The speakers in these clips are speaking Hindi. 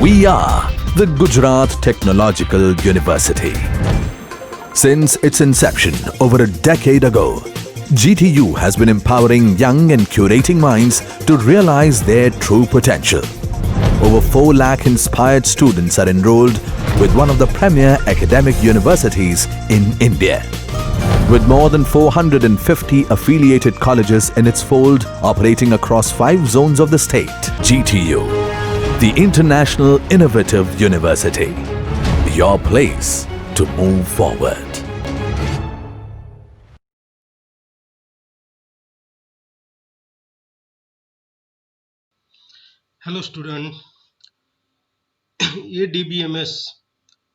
We are the Gujarat Technological University. Since its inception over a decade ago, GTU has been empowering young and curating minds to realize their true potential. Over 4 lakh inspired students are enrolled with one of the premier academic universities in India. With more than 450 affiliated colleges in its fold operating across 5 zones of the state, GTU, the International Innovative University, your place to move forward. Hello student, ये DBMS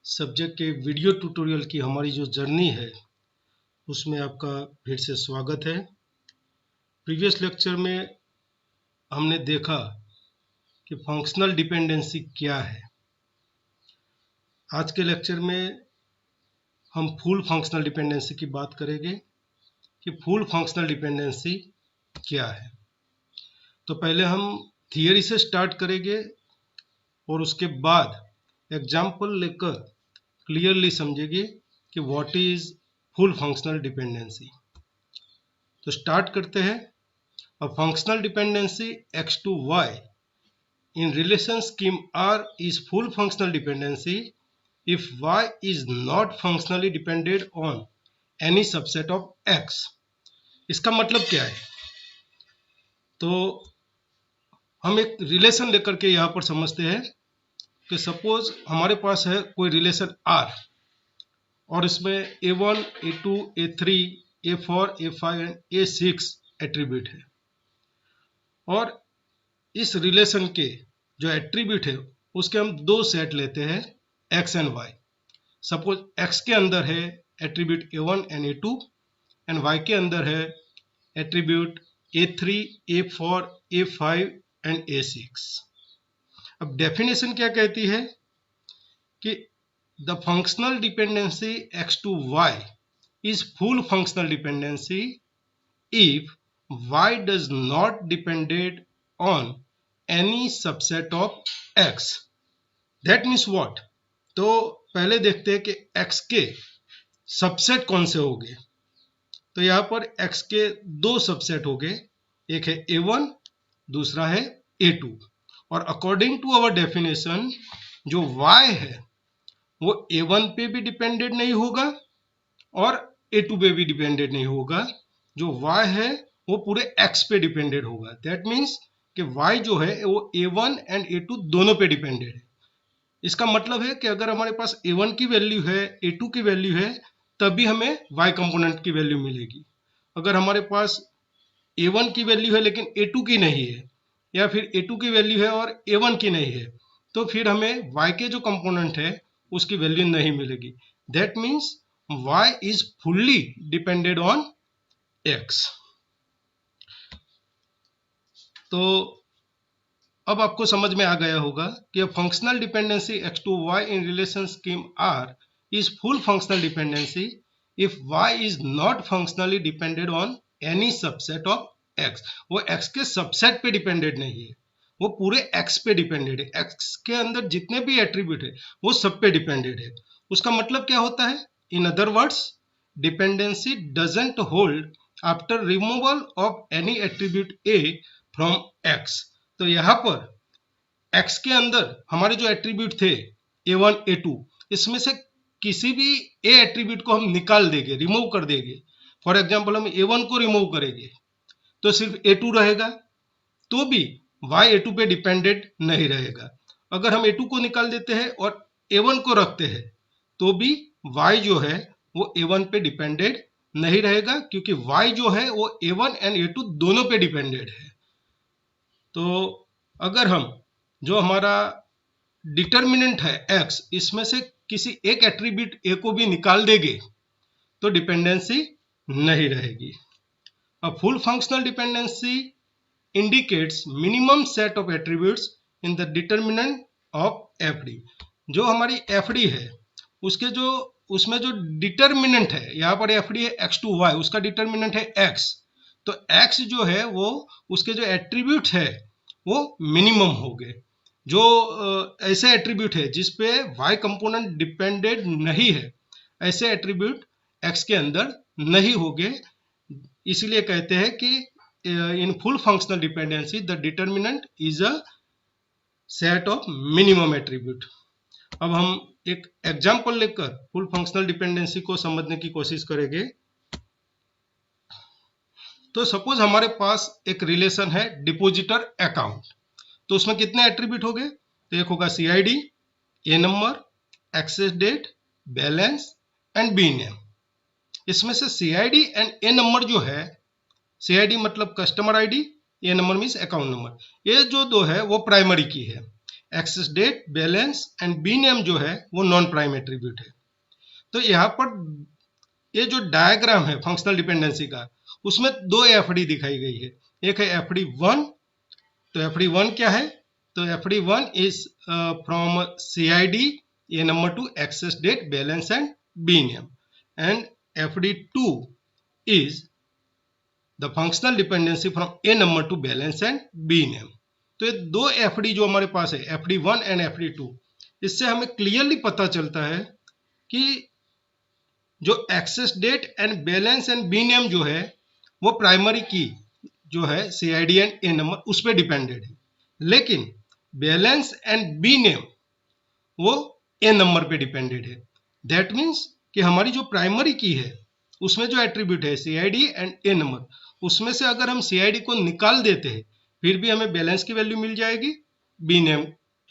सब्जेक्ट के वीडियो ट्यूटोरियल की हमारी जो जर्नी है उसमें आपका फिर से स्वागत है। प्रीवियस लेक्चर में हमने देखा कि फंक्शनल डिपेंडेंसी क्या है। आज के लेक्चर में हम फुल फंक्शनल डिपेंडेंसी की बात करेंगे कि फुल फंक्शनल डिपेंडेंसी क्या है। तो पहले हम थियरी से स्टार्ट करेंगे और उसके बाद एग्जाम्पल लेकर क्लियरली समझेंगे कि what is full functional dependency. तो स्टार्ट करते हैं। A functional dependency x to y in relation scheme R is full functional dependency if y is not functionally dependent on any subset of x। इसका मतलब क्या है? तो हम एक रिलेशन लेकर के यहाँ पर समझते हैं कि सपोज हमारे पास है कोई रिलेशन R और इसमें A1, A2, A3, A4, A5 and A6 attribute है और इस रिलेशन के जो एट्रीब्यूट है उसके हम 2 सेट लेते हैं X and Y। Suppose X के अंदर है attribute A1 and A2 and Y के अंदर है attribute A3, A4, A5 and A6। अब डेफिनेशन क्या कहती है कि the functional dependency x to y is full functional dependency if y does not dependent on any subset of x। That means what? तो पहले देखते हैं कि x के सबसेट कौन से होंगे। तो यहाँ पर x के 2 सबसेट हो गए, एक है A1, दूसरा है A2 और अकॉर्डिंग टू आवर डेफिनेशन जो y है वो A1 पे भी डिपेंडेंट नहीं होगा और A2 पे भी डिपेंडेंट नहीं होगा। जो y है वो पूरे x पे डिपेंडेंट होगा। दैट मीन्स कि y जो है वो A1 एंड A2 दोनों पे डिपेंडेंट है। इसका मतलब है कि अगर हमारे पास A1 की वैल्यू है, A2 की वैल्यू है, तभी हमें y कंपोनेंट की वैल्यू मिलेगी। अगर हमारे पास A1 की वैल्यू है लेकिन A2 की नहीं है या फिर A2 की वैल्यू है और A1 की नहीं है तो फिर हमें y के जो कंपोनेंट है उसकी वैल्यू नहीं मिलेगी। That means y is fully depended on x। तो अब आपको समझ में आ गया होगा कि functional dependency x to y in relation scheme R is full functional dependency if y is not functionally depended on any subset of x। वो x के सबसेट पे डिपेंडेड नहीं है, वो पूरे x पे डिपेंडेड है। x के अंदर जितने भी एट्रीब्यूट है वो सब पे डिपेंडेड है। उसका मतलब क्या होता है? In other words, dependency doesn't hold after removal of any attribute a from x। तो यहाँ पर x के अंदर हमारे जो एट्रीब्यूट थे A1, A2, इसमें से किसी भी a एट्रीब्यूट को हम निकाल देंगे, रिमूव कर देंगे। फॉर एग्जाम्पल हम A1 को रिमूव करेंगे तो सिर्फ A2 रहेगा, तो भी y A2 पे डिपेंडेंट नहीं रहेगा। अगर हम A2 को निकाल देते हैं और A1 को रखते हैं तो भी y जो है वो A1 पे डिपेंडेंट नहीं रहेगा क्योंकि y जो है वो A1 एंड A2 दोनों पे डिपेंडेंट है। तो अगर हम जो हमारा डिटर्मिनेंट है x, इसमें से किसी एक एट्रीब्यूट a को भी निकाल देंगे तो डिपेंडेंसी नहीं रहेगी। A full functional dependency indicates minimum set of attributes in the determinant of fd। जो हमारी fd है उसमें जो डिटर्मिनेंट है, यहाँ पर fd है x to y, उसका डिटर्मिनेंट है x। तो x जो है वो उसके जो एट्रीब्यूट है वो मिनिमम हो गए। जो ऐसे एट्रीब्यूट है जिस पे y कंपोनेंट डिपेंडेड नहीं है, ऐसे एट्रीब्यूट x के अंदर नहीं होंगे। इसीलिए कहते हैं कि in full functional dependency the determinant is a set of minimum attribute. अब हम एक एग्जांपल लेकर फुल फंक्शनल डिपेंडेंसी को समझने की कोशिश करेंगे। तो सपोज हमारे पास एक रिलेशन है डिपॉजिटर अकाउंट, तो उसमें कितने एट्रीब्यूट हो गए? तो एक होगा CID, A number, access date, balance and B name. इसमें से CID एंड ए नंबर जो है, CID मतलब customer ID, A number means account number, ये जो दो है वो प्राइमरी की है। Access date, balance and B name जो है वो नॉन प्राइम एट्रीब्यूट है। तो यहाँ पर ये जो डायग्राम है फंक्शनल डिपेंडेंसी का, उसमें दो FD दिखाई गई है। एक है FD1, तो FD1 क्या है? तो FD1 is from CID A number to access date, balance and B name, and FD2 is the functional dependency from A number to balance and B name. तो ये दो FD जो हमारे पास है, FD1 एंड FD2, इससे हमें क्लियरली पता चलता है कि जो access date and balance and B name जो है वो प्राइमरी की जो है CID एंड ए नंबर उस पर डिपेंडेड है, लेकिन बैलेंस एंड बी नेम वो ए नंबर पे डिपेंडेड है। दैट मीन्स कि हमारी जो प्राइमरी की है उसमें जो एट्रीब्यूट है CID एंड ए नंबर, उसमें से अगर हम CID को निकाल देते हैं फिर भी हमें बैलेंस की वैल्यू मिल जाएगी, बी नेम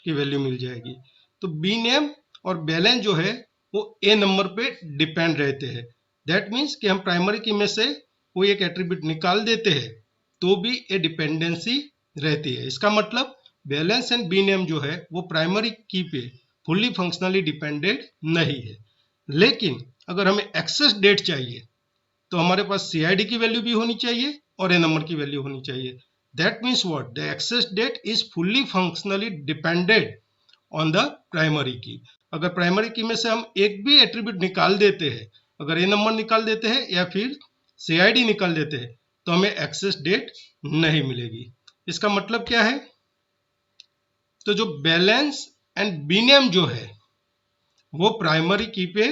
की वैल्यू मिल जाएगी। तो बी नेम और बैलेंस जो है वो ए नंबर पे डिपेंड रहते हैं। दैट मीन्स कि हम प्राइमरी की में से कोई एक एट्रीब्यूट निकाल देते हैं तो भी ये डिपेंडेंसी रहती है। इसका मतलब बैलेंस एंड बी नेम जो है वो प्राइमरी की पे फुल्ली फंक्शनली डिपेंडेड नहीं है। लेकिन अगर हमें एक्सेस डेट चाहिए तो हमारे पास CID की वैल्यू भी होनी चाहिए और ए नंबर की वैल्यू होनी चाहिए। That means what? The access date is fully functionally depended on the primary key. अगर प्राइमरी की में से हम एक भी एट्रीब्यूट निकाल देते हैं, अगर ए नंबर निकाल देते हैं या फिर CID निकाल देते हैं, तो हमें एक्सेस डेट नहीं मिलेगी। इसका मतलब क्या है? तो जो बैलेंस एंड बी नेम जो है वो प्राइमरी की पे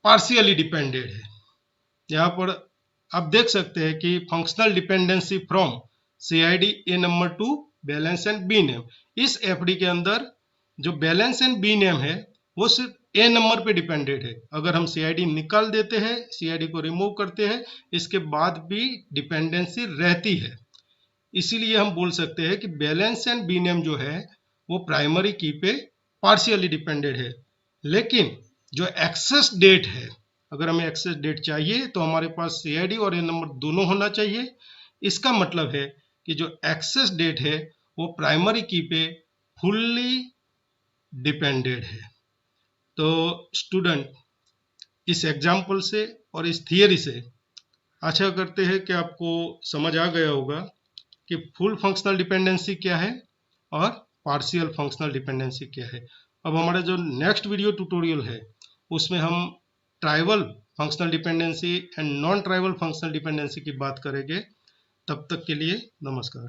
पार्शियली डिपेंडेड है। यहाँ पर आप देख सकते हैं कि functional dependency from CID A number to balance and B name, इस FD के अंदर जो बैलेंस एंड बी नेम है वो सिर्फ ए नंबर पे डिपेंडेड है। अगर हम CID निकाल देते हैं, CID को रिमूव करते हैं, इसके बाद भी डिपेंडेंसी रहती है। इसीलिए हम बोल सकते हैं कि बैलेंस एंड बी नेम जो है वो प्राइमरी की पे पार्शियली डिपेंडेड है। लेकिन जो एक्सेस डेट है, अगर हमें एक्सेस डेट चाहिए तो हमारे पास CID और ए नंबर दोनों होना चाहिए। इसका मतलब है कि जो एक्सेस डेट है वो प्राइमरी की पे फुल्ली डिपेंडेड है। तो स्टूडेंट, इस एग्जाम्पल से और इस थियरी से आशा करते हैं कि आपको समझ आ गया होगा कि फुल फंक्शनल डिपेंडेंसी क्या है और पार्शियल फंक्शनल डिपेंडेंसी क्या है। अब हमारा जो नेक्स्ट वीडियो ट्यूटोरियल है उसमें हम tribal functional dependency and non tribal functional dependency की बात करेंगे। तब तक के लिए नमस्कार।